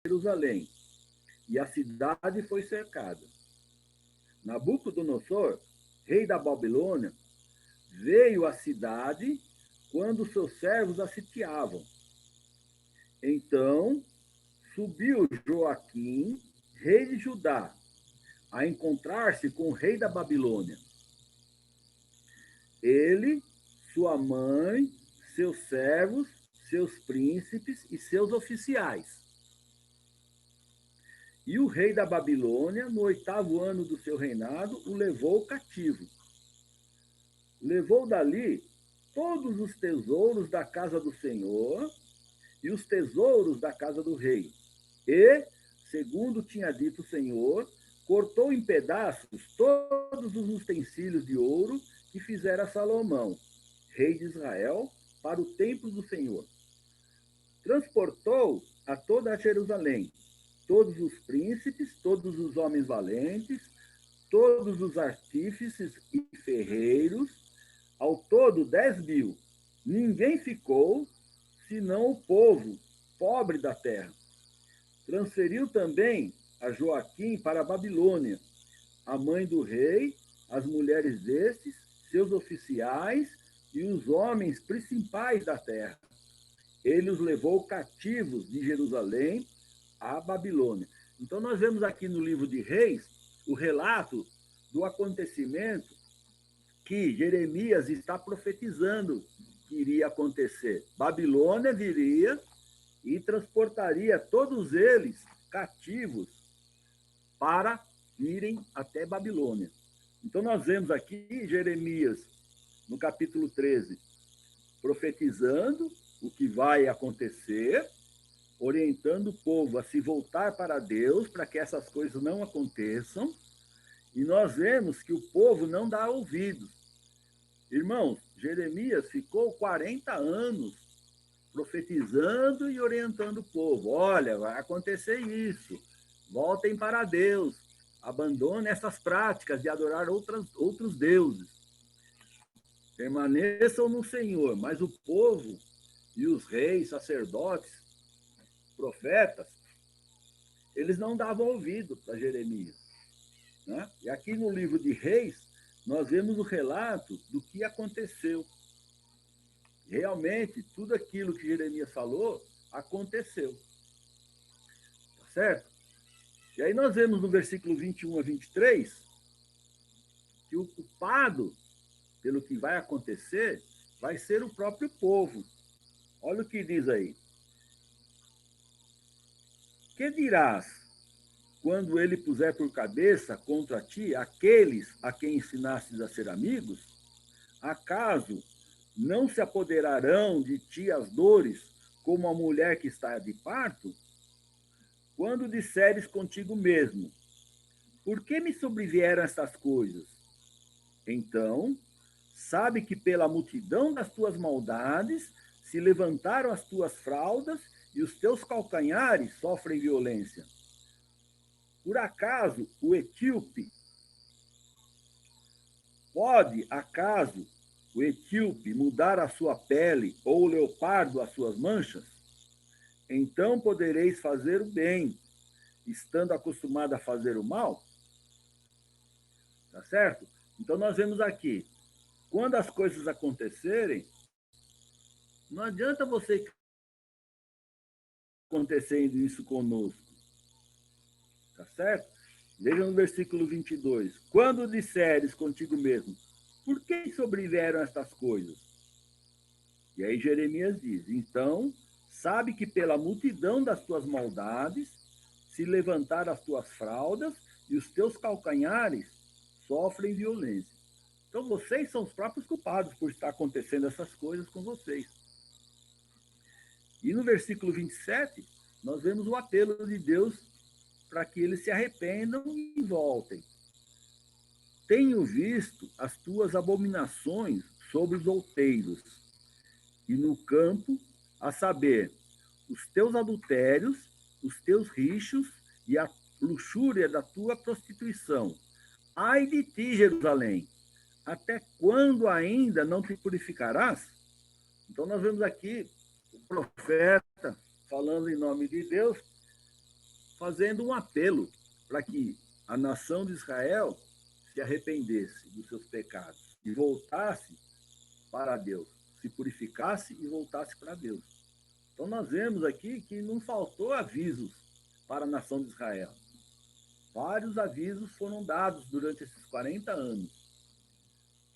Jerusalém, e a cidade foi cercada. Nabucodonosor, rei da Babilônia, veio à cidade quando seus servos a sitiavam. Então subiu Joaquim, rei de Judá, a encontrar-se com o rei da Babilônia. Ele, sua mãe, seus servos, seus príncipes e seus oficiais. E o rei da Babilônia, no 8º ano do seu reinado, o levou cativo. Levou dali todos os tesouros da casa do Senhor e os tesouros da casa do rei. E, segundo tinha dito o Senhor, cortou em pedaços todos os utensílios de ouro que fizera Salomão, rei de Israel, para o templo do Senhor. Transportou a toda a Jerusalém todos os príncipes, todos os homens valentes, todos os artífices e ferreiros, ao todo 10.000. Ninguém ficou, senão o povo pobre da terra. Transferiu também a Joaquim para a Babilônia, a mãe do rei, as mulheres destes, seus oficiais e os homens principais da terra. Ele os levou cativos de Jerusalém à Babilônia. Então, nós vemos aqui no livro de Reis o relato do acontecimento que Jeremias está profetizando que iria acontecer. Babilônia viria e transportaria todos eles cativos para irem até Babilônia. Então, nós vemos aqui Jeremias, no capítulo 13, profetizando o que vai acontecer, orientando o povo a se voltar para Deus, para que essas coisas não aconteçam, e nós vemos que o povo não dá ouvidos. Irmãos, Jeremias ficou 40 anos profetizando e orientando o povo. Olha, vai acontecer isso, voltem para Deus, abandonem essas práticas de adorar outros deuses, permaneçam no Senhor. Mas o povo e os reis, sacerdotes, profetas, eles não davam ouvido para Jeremias. Né? E aqui no livro de Reis, nós vemos o relato do que aconteceu. Realmente, tudo aquilo que Jeremias falou, aconteceu. Tá certo? E aí nós vemos no versículo 21 a 23, que o culpado pelo que vai acontecer vai ser o próprio povo. Olha o que diz aí. Que dirás quando ele puser por cabeça contra ti aqueles a quem ensinastes a ser amigos? Acaso não se apoderarão de ti as dores como a mulher que está de parto? Quando disseres contigo mesmo, por que me sobrevieram estas coisas? Então, sabe que pela multidão das tuas maldades se levantaram as tuas fraldas e os teus calcanhares sofrem violência. Por acaso o etíope pode, acaso, o etíope mudar a sua pele ou o leopardo as suas manchas? Então podereis fazer o bem, estando acostumado a fazer o mal? Tá certo? Então nós vemos aqui, quando as coisas acontecerem, não adianta você acontecendo isso conosco. Tá certo? Veja no versículo 22. Quando disseres contigo mesmo, por que sobrevieram estas coisas? E aí Jeremias diz, então, sabe que pela multidão das tuas maldades se levantaram as tuas fraldas e os teus calcanhares sofrem violência. Então, vocês são os próprios culpados por estar acontecendo essas coisas com vocês. E no versículo 27, nós vemos o apelo de Deus para que eles se arrependam e voltem. Tenho visto as tuas abominações sobre os outeiros, e no campo, a saber, os teus adultérios, os teus rixos e a luxúria da tua prostituição. Ai de ti, Jerusalém! Até quando ainda não te purificarás? Então nós vemos aqui o profeta falando em nome de Deus, fazendo um apelo para que a nação de Israel se arrependesse dos seus pecados e voltasse para Deus, se purificasse e voltasse para Deus. Então nós vemos aqui que não faltou avisos para a nação de Israel. Vários avisos foram dados durante esses 40 anos.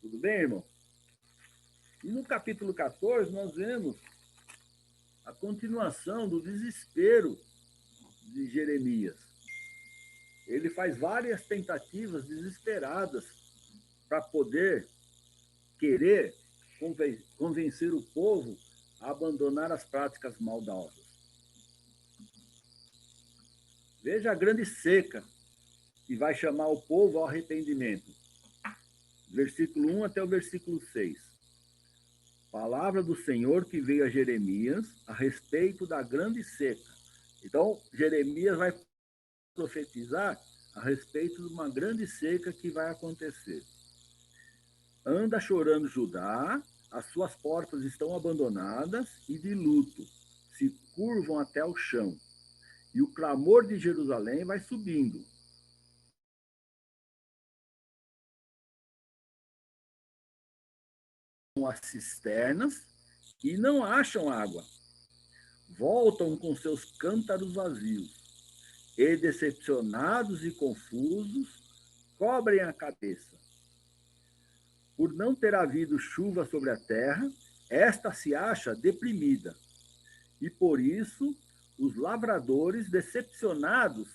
Tudo bem, irmão? E no capítulo 14 nós vemos a continuação do desespero de Jeremias. Ele faz várias tentativas desesperadas para poder querer convencer o povo a abandonar as práticas maldosas. Veja a grande seca que vai chamar o povo ao arrependimento. Versículo 1 até o versículo 6. Palavra do Senhor que veio a Jeremias a respeito da grande seca. Então, Jeremias vai profetizar a respeito de uma grande seca que vai acontecer. Anda chorando Judá, as suas portas estão abandonadas e de luto, se curvam até o chão. E o clamor de Jerusalém vai subindo. As cisternas e não acham água. Voltam com seus cântaros vazios. E, decepcionados e confusos, cobrem a cabeça. Por não ter havido chuva sobre a terra, esta se acha deprimida. E por isso, os lavradores, decepcionados,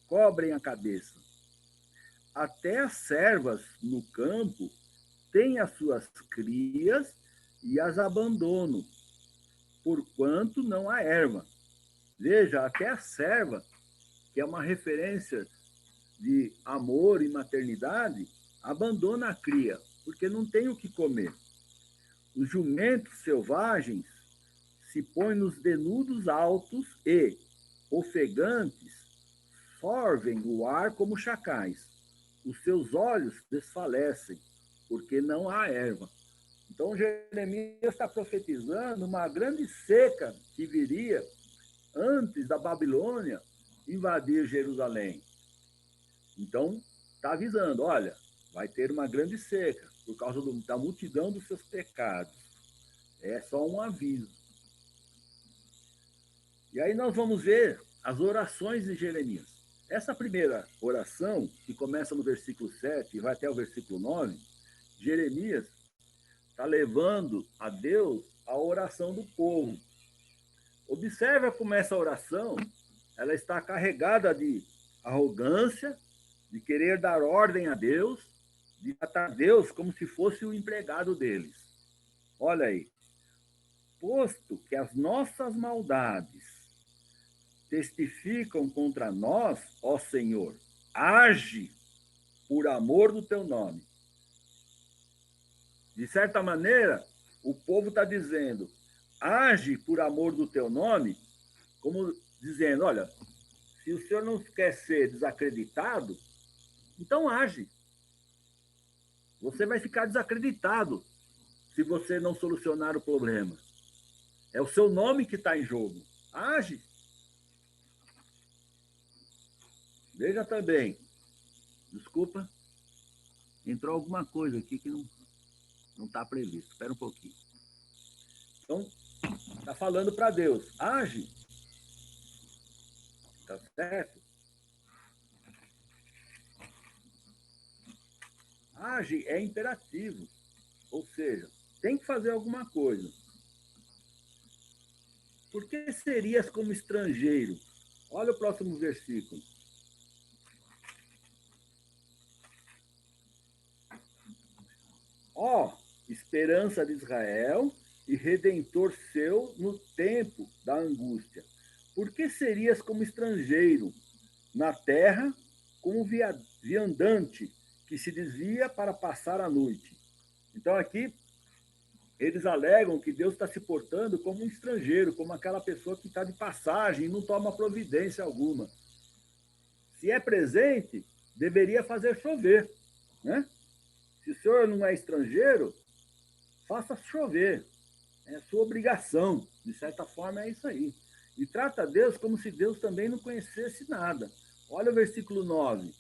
cobrem a cabeça. Até as servas no campo têm as suas crias e as abandonam, porquanto não há erva. Veja, até a serva, que é uma referência de amor e maternidade, abandona a cria, porque não tem o que comer. Os jumentos selvagens se põem nos denudos altos e, ofegantes, sorvem o ar como chacais. Os seus olhos desfalecem, porque não há erva. Então, Jeremias está profetizando uma grande seca que viria antes da Babilônia invadir Jerusalém. Então, está avisando, olha, vai ter uma grande seca por causa da multidão dos seus pecados. É só um aviso. E aí nós vamos ver as orações de Jeremias. Essa primeira oração, que começa no versículo 7 e vai até o versículo 9, Jeremias está levando a Deus a oração do povo. Observa como essa oração ela está carregada de arrogância, de querer dar ordem a Deus, de tratar Deus como se fosse o empregado deles. Olha aí. Posto que as nossas maldades testificam contra nós, ó Senhor, age por amor do teu nome. De certa maneira, o povo está dizendo, age por amor do teu nome, como dizendo, olha, se o senhor não quer ser desacreditado, então age. Você vai ficar desacreditado se você não solucionar o problema. É o seu nome que está em jogo. Age. Veja também. Desculpa. Entrou alguma coisa aqui que não está previsto. Espera um pouquinho. Então, está falando para Deus. Age. Tá certo? Age é imperativo. Ou seja, tem que fazer alguma coisa. Por que serias como estrangeiro? Olha o próximo versículo. Ó, esperança de Israel e redentor seu no tempo da angústia. Por que serias como estrangeiro na terra, como viandante que se desvia para passar a noite? Então aqui eles alegam que Deus está se portando como um estrangeiro, como aquela pessoa que está de passagem e não toma providência alguma. Se é presente, deveria fazer chover, né? Se o senhor não é estrangeiro, faça chover. É sua obrigação. De certa forma, é isso aí. e trata Deus como se Deus também não conhecesse nada. Olha o versículo 9.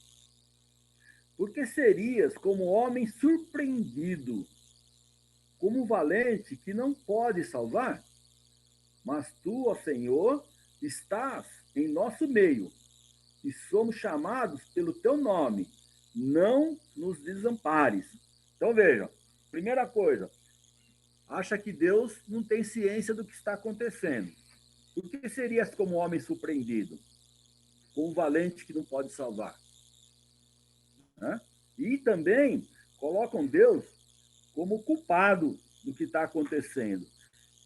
Porque serias como homem surpreendido, como valente que não pode salvar? Mas tu, ó Senhor, estás em nosso meio, e somos chamados pelo teu nome. Não nos desampares. Então vejam, primeira coisa, acha que Deus não tem ciência do que está acontecendo. Por que serias como homem surpreendido? Como valente que não pode salvar? Né? E também colocam Deus como culpado do que está acontecendo.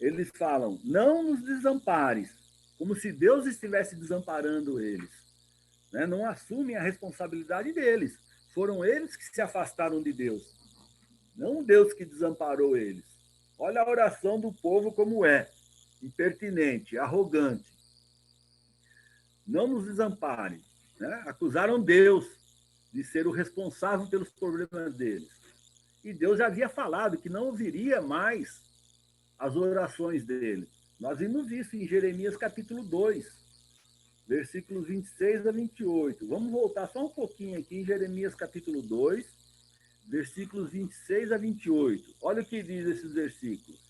Eles falam, não nos desampares, como se Deus estivesse desamparando eles. Né? Não assumem a responsabilidade deles. Foram eles que se afastaram de Deus, não Deus que desamparou eles. Olha a oração do povo como é, impertinente, arrogante. Não nos desampare. Né? Acusaram Deus de ser o responsável pelos problemas deles. E Deus já havia falado que não ouviria mais as orações dele. Nós vimos isso em Jeremias capítulo 2, versículos 26 a 28. Vamos voltar só um pouquinho aqui em Jeremias capítulo 2, versículos 26 a 28. Olha o que diz esses versículos.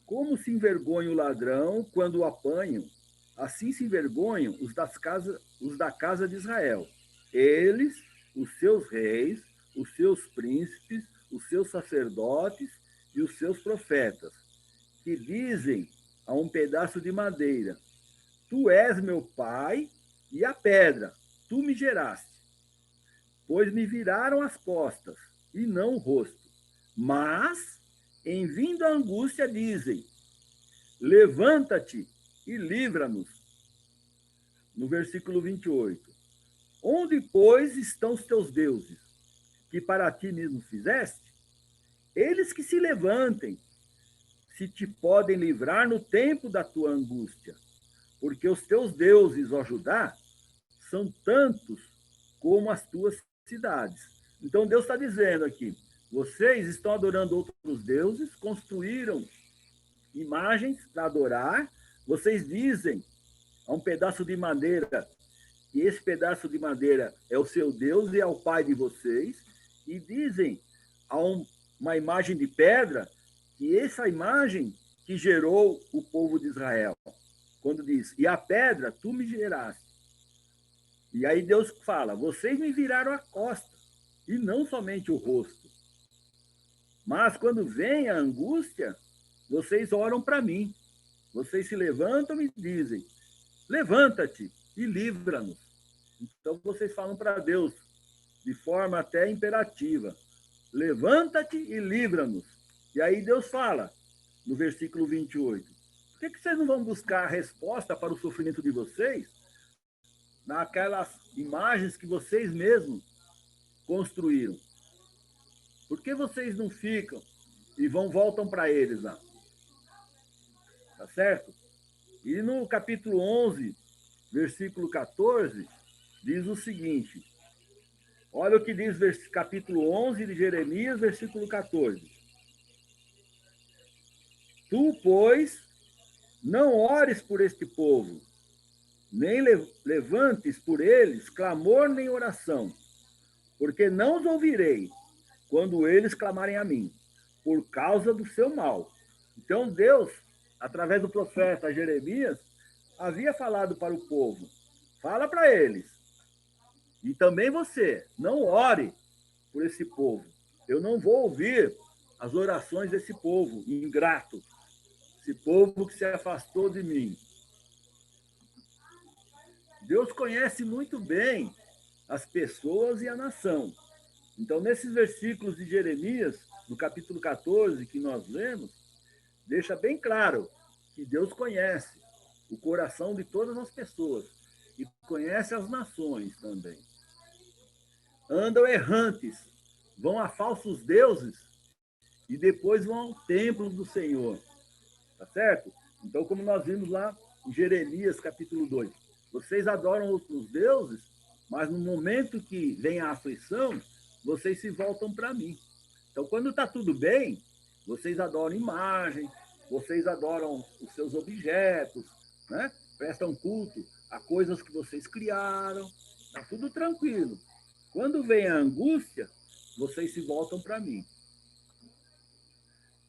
Como se envergonha o ladrão quando o apanham, assim se envergonham os da casa de Israel. Eles, os seus reis, os seus príncipes, os seus sacerdotes e os seus profetas, que dizem a um pedaço de madeira, tu és meu pai, e a pedra, tu me geraste. Pois me viraram as costas, e não o rosto. Mas, em vindo a angústia, dizem, levanta-te e livra-nos. No versículo 28. Onde, pois, estão os teus deuses, que para ti mesmo fizeste? Eles que se levantem, se te podem livrar no tempo da tua angústia. Porque os teus deuses, ó Judá, são tantos como as tuas cidades. Então Deus está dizendo aqui, vocês estão adorando outros deuses, construíram imagens para adorar, vocês dizem a um pedaço de madeira que esse pedaço de madeira é o seu Deus e é o pai de vocês, e dizem a uma imagem de pedra que essa imagem que gerou o povo de Israel. Quando diz, e a pedra tu me geraste. E aí Deus fala, vocês me viraram a costa, e não somente o rosto. Mas quando vem a angústia, vocês oram para mim. Vocês se levantam e dizem, levanta-te e livra-nos. Então vocês falam para Deus, de forma até imperativa, levanta-te e livra-nos. E aí Deus fala, no versículo 28, por que vocês não vão buscar a resposta para o sofrimento de vocês naquelas imagens que vocês mesmos construíram? Por que vocês não ficam e voltam para eles lá? Tá certo? E no capítulo 11, versículo 14, diz o seguinte. Olha o que diz capítulo 11 de Jeremias, versículo 14. Tu, pois, não ores por este povo, nem levantes por eles clamor nem oração, porque não os ouvirei quando eles clamarem a mim, por causa do seu mal. Então Deus, através do profeta Jeremias, havia falado para o povo, fala para eles, e também você, não ore por esse povo. Eu não vou ouvir as orações desse povo ingrato, esse povo que se afastou de mim. Deus conhece muito bem as pessoas e a nação. Então, nesses versículos de Jeremias, no capítulo 14, que nós lemos, deixa bem claro que Deus conhece o coração de todas as pessoas e conhece as nações também. Andam errantes, vão a falsos deuses e depois vão ao templo do Senhor. Tá certo? Então, como nós vimos lá em Jeremias, capítulo 2, vocês adoram outros deuses, mas no momento que vem a aflição, vocês se voltam para mim. Então, quando está tudo bem, vocês adoram imagem, vocês adoram os seus objetos, né? Prestam culto a coisas que vocês criaram, está tudo tranquilo. Quando vem a angústia, vocês se voltam para mim.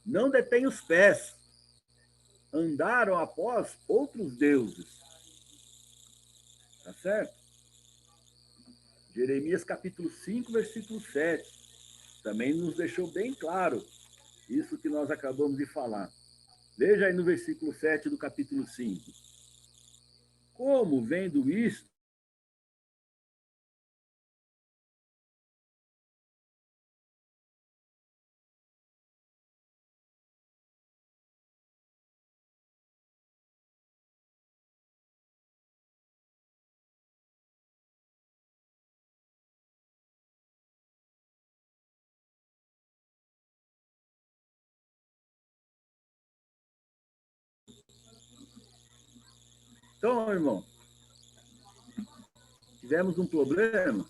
Não detêm os pés, andaram após outros deuses. Tá certo? Jeremias capítulo 5, versículo 7. Também nos deixou bem claro isso que nós acabamos de falar. Veja aí no versículo 7 do capítulo 5. Como, vendo isto, então, irmão, tivemos um problema.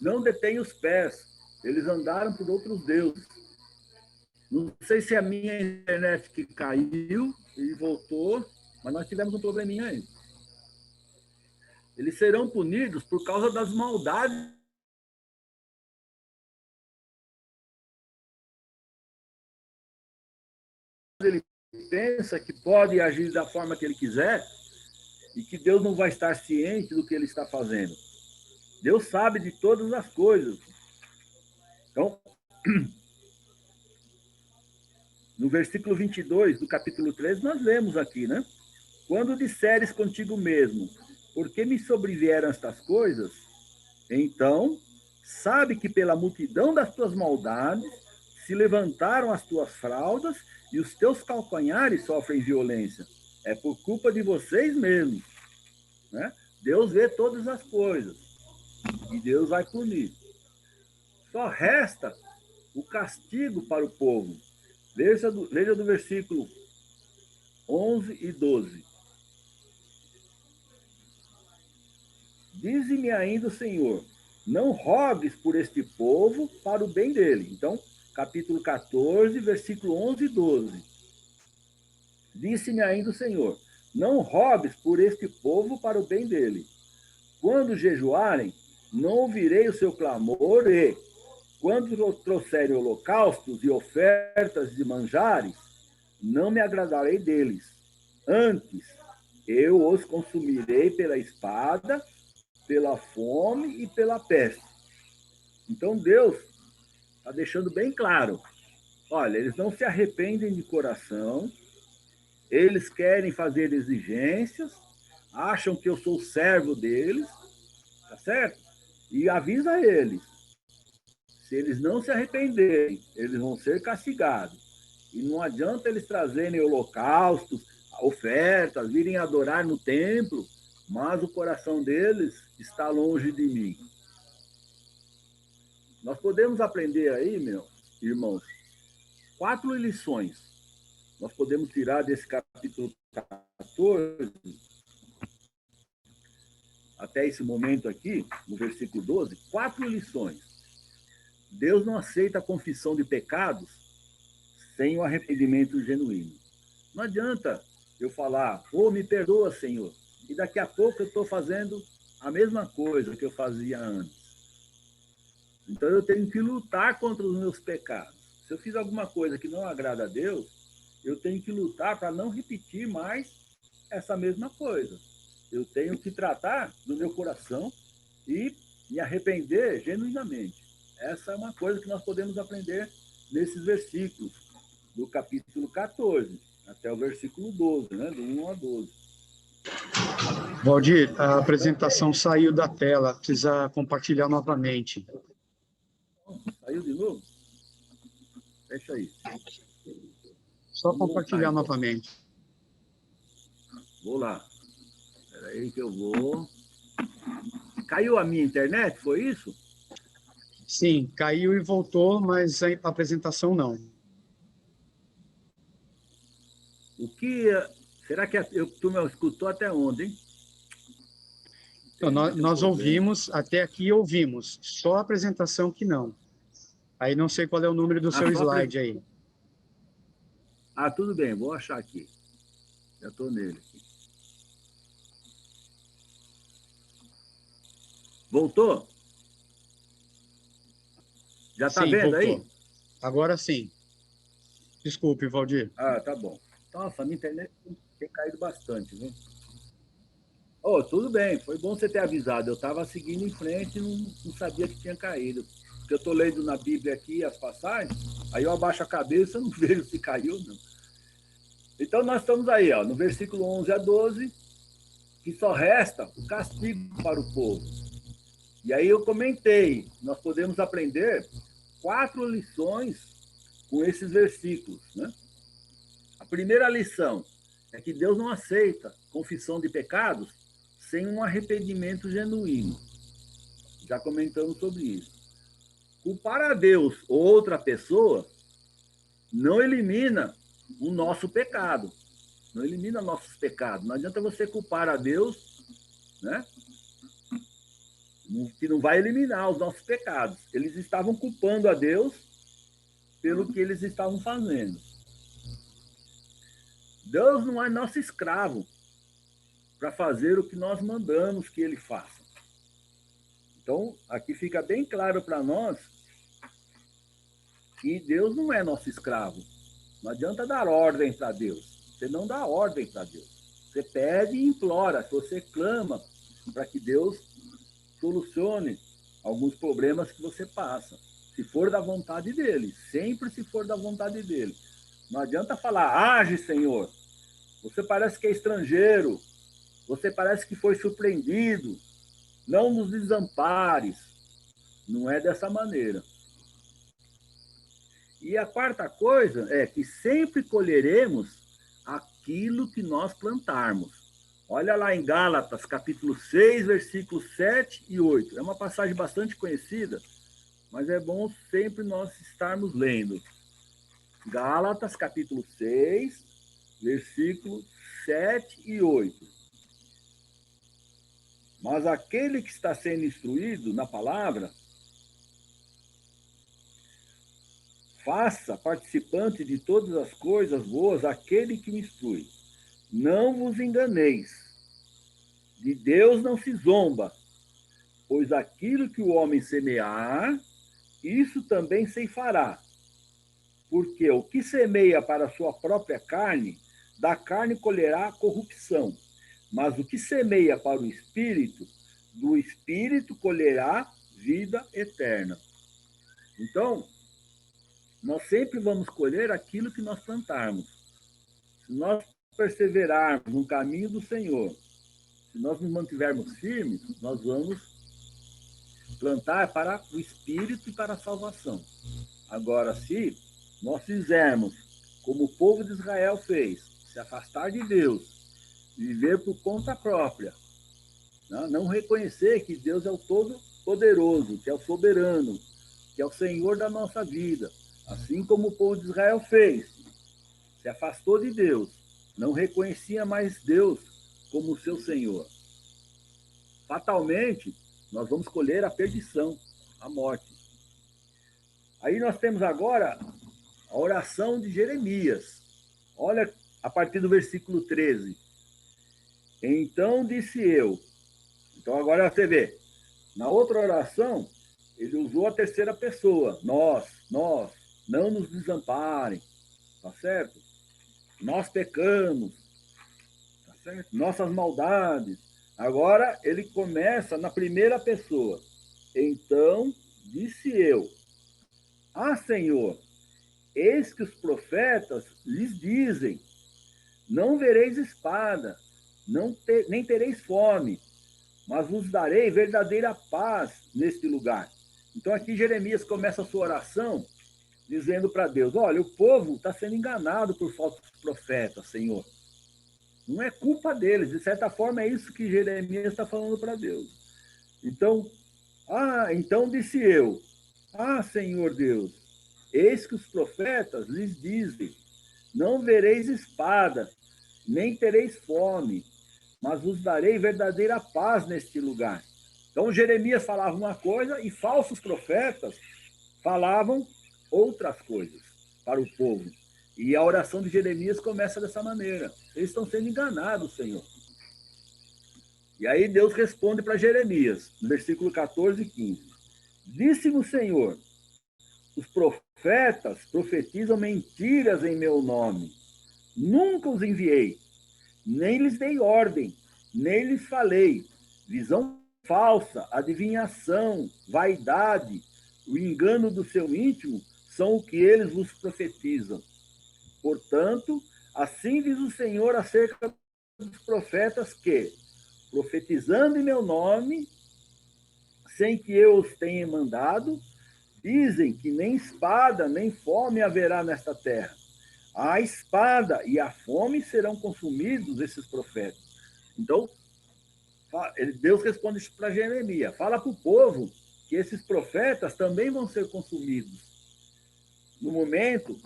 Não detém os pés, eles andaram por outros deuses. Não sei se a minha internet que caiu e voltou, mas nós tivemos um probleminha aí. Eles serão punidos por causa das maldades. Ele pensa que pode agir da forma que ele quiser e que Deus não vai estar ciente do que ele está fazendo. Deus sabe de todas as coisas. Então, no versículo 22 do capítulo 13, nós lemos aqui, né? Quando disseres contigo mesmo, por que me sobrevieram estas coisas? Então, sabe que pela multidão das tuas maldades se levantaram as tuas fraldas e os teus calcanhares sofrem violência. É por culpa de vocês mesmos, né? Deus vê todas as coisas e Deus vai punir. Só resta o castigo para o povo. Veja do versículo 11 e 12. Dize-me ainda o Senhor, não rogues por este povo para o bem dele. Então, capítulo 14, versículo 11 e 12. Disse-me ainda o Senhor, não rogues por este povo para o bem dele. Quando jejuarem, não ouvirei o seu clamor e, quando trouxerem holocaustos e ofertas de manjares, não me agradarei deles. Antes, eu os consumirei pela espada, pela fome e pela peste. Então Deus está deixando bem claro, olha, eles não se arrependem de coração, eles querem fazer exigências, acham que eu sou servo deles, tá certo? E avisa eles, se eles não se arrependerem, eles vão ser castigados. E não adianta eles trazerem holocaustos, ofertas, virem adorar no templo, mas o coração deles está longe de mim. Nós podemos aprender aí, meus irmãos, 4 lições. Nós podemos tirar desse capítulo 14, até esse momento aqui, no versículo 12, 4 lições. Deus não aceita a confissão de pecados sem o arrependimento genuíno. Não adianta eu falar, me perdoa, Senhor, e daqui a pouco eu estou fazendo a mesma coisa que eu fazia antes. Então eu tenho que lutar contra os meus pecados. Se eu fiz alguma coisa que não agrada a Deus, eu tenho que lutar para não repetir mais essa mesma coisa. Eu tenho que tratar do meu coração e me arrepender genuinamente. Essa é uma coisa que nós podemos aprender nesses versículos, do capítulo 14 até o versículo 12, né? Do 1 a 12. Valdir, a apresentação saiu da tela, precisa compartilhar novamente. Saiu de novo? Fecha aí. Só compartilhar então. novamente. Vou lá. Espera aí que eu vou. Caiu a minha internet, foi isso? Sim, caiu e voltou, mas a apresentação não. O que... Será que tu me escutou até onde, hein? Então, nós ouvimos, até aqui ouvimos, só a apresentação que não. Aí não sei qual é o número do seu slide aí. Ah, tudo bem, vou achar aqui. Já estou nele. Voltou? Já está vendo voltou. aí? Agora sim. Desculpe, Valdir. Ah, tá bom. Nossa, a minha internet tem caído bastante, viu? Oh, tudo bem, foi bom você ter avisado. Eu estava seguindo em frente e não sabia que tinha caído. Porque eu estou lendo na Bíblia aqui as passagens, aí eu abaixo a cabeça e não vejo se caiu ou não. Então nós estamos aí, ó, no versículo 11 a 12, que só resta o castigo para o povo. E aí eu comentei, nós podemos aprender 4 lições com esses versículos, né? A primeira lição é que Deus não aceita confissão de pecados sem um arrependimento genuíno. Já comentamos sobre isso. Culpar a Deus ou outra pessoa não elimina o nosso pecado. Não elimina nossos pecados. Não adianta você culpar a Deus, né? Que não vai eliminar os nossos pecados. Eles estavam culpando a Deus pelo que eles estavam fazendo. Deus não é nosso escravo para fazer o que nós mandamos que ele faça. Então, aqui fica bem claro para nós que Deus não é nosso escravo. Não adianta dar ordem para Deus. Você não dá ordem para Deus. Você pede e implora, você clama para que Deus solucione alguns problemas que você passa. Se for da vontade dele, sempre se for da vontade dele. Não adianta falar, age, Senhor. Você parece que é estrangeiro. Você parece que foi surpreendido. Não nos desampares. Não é dessa maneira. E a quarta coisa é que sempre colheremos aquilo que nós plantarmos. Olha lá em Gálatas, capítulo 6, versículos 7 e 8. É uma passagem bastante conhecida, mas é bom sempre nós estarmos lendo. Gálatas, capítulo 6, versículos 7 e 8. Mas aquele que está sendo instruído na palavra, faça participante de todas as coisas boas aquele que o instrui. Não vos enganeis. De Deus não se zomba, pois aquilo que o homem semear, isso também ceifará. Porque o que semeia para a sua própria carne, da carne colherá corrupção. Mas o que semeia para o Espírito, do Espírito colherá vida eterna. Então, nós sempre vamos colher aquilo que nós plantarmos. Se nós perseverarmos no caminho do Senhor, se nós nos mantivermos firmes, nós vamos plantar para o Espírito e para a salvação. Agora, se nós fizermos como o povo de Israel fez, se afastar de Deus, viver por conta própria, não reconhecer que Deus é o Todo-Poderoso, que é o soberano, que é o Senhor da nossa vida, assim como o povo de Israel fez, se afastou de Deus, não reconhecia mais Deus como seu Senhor. Fatalmente, nós vamos colher a perdição, a morte. Aí nós temos agora a oração de Jeremias. Olha a partir do versículo 13. Então disse eu. Então agora você vê, na outra oração, ele usou a terceira pessoa. Nós, não nos desamparem. Tá certo? Nós pecamos. Tá certo? Nossas maldades. Agora ele começa na primeira pessoa. Então disse eu. Ah, Senhor, eis que os profetas lhes dizem, não vereis espada, nem tereis fome, mas vos darei verdadeira paz neste lugar. Então aqui Jeremias começa a sua oração dizendo para Deus, olha, o povo está sendo enganado por falsos profetas, Senhor. Não é culpa deles, de certa forma é isso que Jeremias está falando para Deus. Então disse eu, Senhor Deus, eis que os profetas lhes dizem, não vereis espada, nem tereis fome, mas vos darei verdadeira paz neste lugar. Então, Jeremias falava uma coisa e falsos profetas falavam outras coisas para o povo. E a oração de Jeremias começa dessa maneira. Eles estão sendo enganados, Senhor. E aí Deus responde para Jeremias, no versículo 14 e 15. Disse-me o Senhor, os profetas profetizam mentiras em meu nome. Nunca os enviei, nem lhes dei ordem, nem lhes falei. Visão falsa, adivinhação, vaidade, o engano do seu íntimo são o que eles vos profetizam. Portanto, assim diz o Senhor acerca dos profetas que, profetizando em meu nome, sem que eu os tenha mandado, dizem que nem espada, nem fome haverá nesta terra. A espada e a fome serão consumidos, esses profetas. Então, Deus responde para Jeremias, fala para o povo que esses profetas também vão ser consumidos. No momento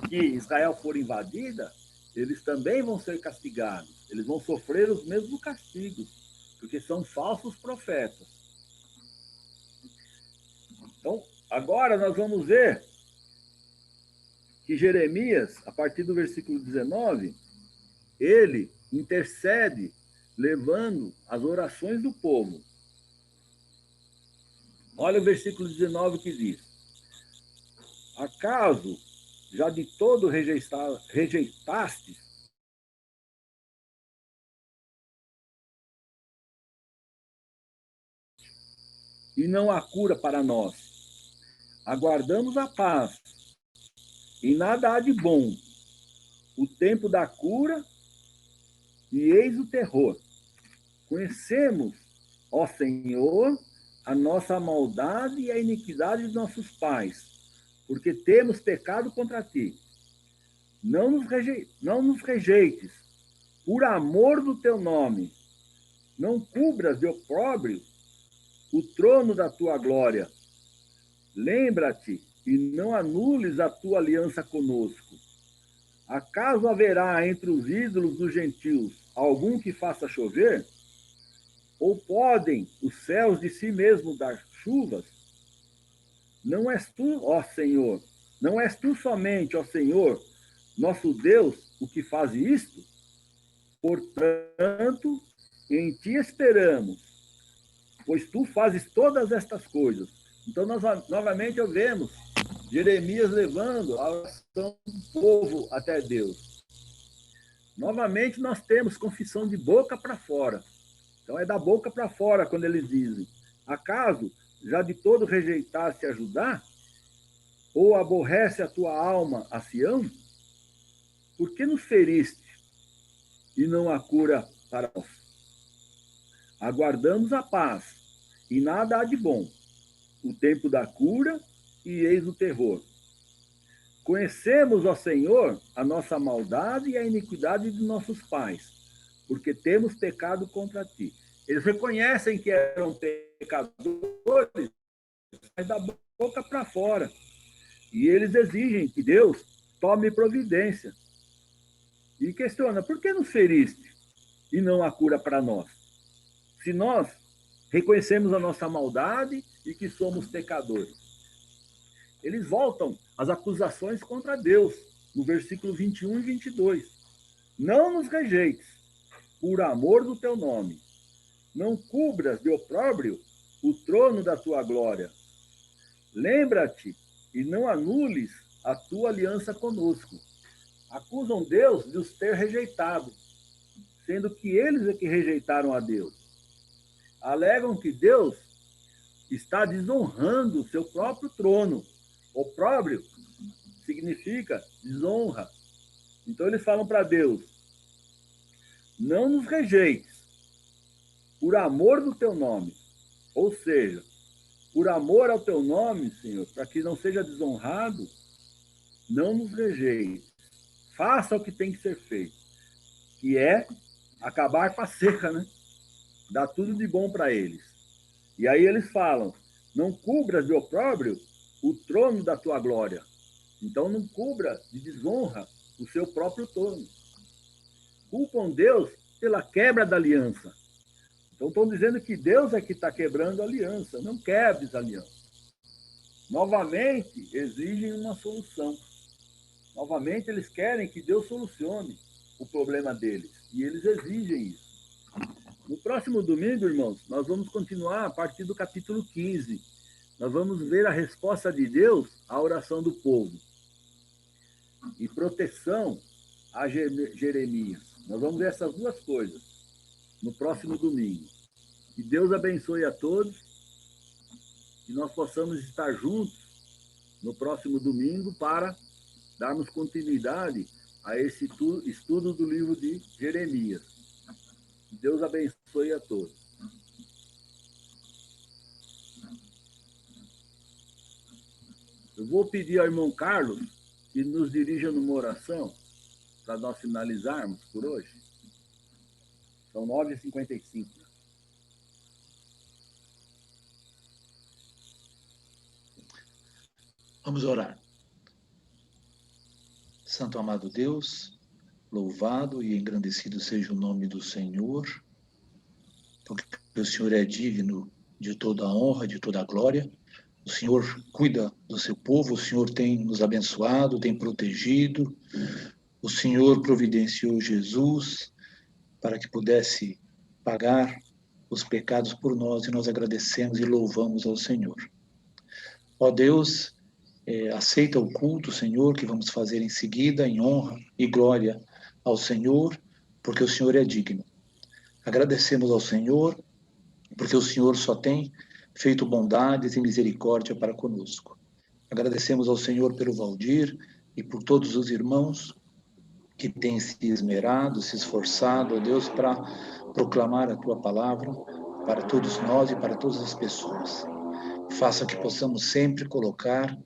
que Israel for invadida, eles também vão ser castigados. Eles vão sofrer os mesmos castigos, porque são falsos profetas. Então, agora nós vamos ver que Jeremias, a partir do versículo 19, ele intercede levando as orações do povo. Olha o versículo 19 que diz: acaso já de todo rejeitaste e não há cura para nós? Aguardamos a paz e nada há de bom. O tempo da cura e eis o terror. Conhecemos, ó Senhor, a nossa maldade e a iniquidade de nossos pais, porque temos pecado contra ti. Não nos rejeites, por amor do teu nome. Não cubras de opróbrio o trono da tua glória. Lembra-te e não anules a tua aliança conosco. Acaso haverá entre os ídolos dos gentios algum que faça chover? Ou podem os céus de si mesmo dar chuvas? Não és tu, ó Senhor, não és tu somente, ó Senhor, nosso Deus, o que faz isto? Portanto, em ti esperamos, pois tu fazes todas estas coisas. Então, nós novamente vemos Jeremias levando a oração do povo até Deus. Novamente, nós temos confissão de boca para fora. Então, é da boca para fora quando eles dizem: acaso já de todo rejeitaste a Judá? Ou aborrece a tua alma a Sião? Por que nos feriste e não há cura para nós? Aguardamos a paz e nada há de bom. O tempo da cura e eis o terror. Conhecemos, ó Senhor, a nossa maldade e a iniquidade de nossos pais, porque temos pecado contra ti. Eles reconhecem que eram pecadores, mas da boca para fora. E eles exigem que Deus tome providência. E questiona, por que nos feriste e não há cura para nós? Se nós reconhecemos a nossa maldade e que somos pecadores. Eles voltam às acusações contra Deus, no versículo 21 e 22. Não nos rejeites, por amor do teu nome. Não cubras de opróbrio o trono da tua glória. Lembra-te e não anules a tua aliança conosco. Acusam Deus de os ter rejeitado, sendo que eles é que rejeitaram a Deus. Alegam que Deus está desonrando o seu próprio trono. Opróbrio significa desonra. Então eles falam para Deus: não nos rejeites, por amor do teu nome. Ou seja, por amor ao teu nome, Senhor, para que não seja desonrado, não nos rejeites. Faça o que tem que ser feito, que é acabar com a seca, né? Dá tudo de bom para eles. E aí eles falam: não cubras de opróbrio o trono da tua glória. Então não cubra de desonra o seu próprio trono. Culpam Deus pela quebra da aliança. Então, estão dizendo que Deus é que está quebrando a aliança. Não quebres a aliança. Novamente, exigem uma solução. Novamente, eles querem que Deus solucione o problema deles. E eles exigem isso. No próximo domingo, irmãos, nós vamos continuar a partir do capítulo 15. Nós vamos ver a resposta de Deus à oração do povo. E proteção a Jeremias. Nós vamos ver essas duas coisas no próximo domingo. Que Deus abençoe a todos. Que nós possamos estar juntos no próximo domingo para darmos continuidade a esse estudo do livro de Jeremias. Que Deus abençoe a todos. Eu vou pedir ao irmão Carlos que nos dirija numa oração para nós finalizarmos por hoje. São 9h55. Vamos orar. Santo amado Deus, louvado e engrandecido seja o nome do Senhor, porque o Senhor é digno de toda a honra, de toda a glória. O Senhor cuida do seu povo, o Senhor tem nos abençoado, tem protegido. O Senhor providenciou Jesus para que pudesse pagar os pecados por nós, e nós agradecemos e louvamos ao Senhor. Ó Deus, aceita o culto, Senhor, que vamos fazer em seguida, em honra e glória ao Senhor, porque o Senhor é digno. Agradecemos ao Senhor, porque o Senhor só tem feito bondades e misericórdia para conosco. Agradecemos ao Senhor pelo Valdir e por todos os irmãos que têm se esmerado, se esforçado, ó Deus, para proclamar a Tua palavra para todos nós e para todas as pessoas. Faça que possamos sempre colocar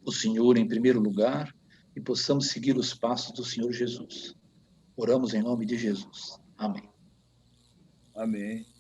o Senhor em primeiro lugar e possamos seguir os passos do Senhor Jesus. Oramos em nome de Jesus. Amém. Amém.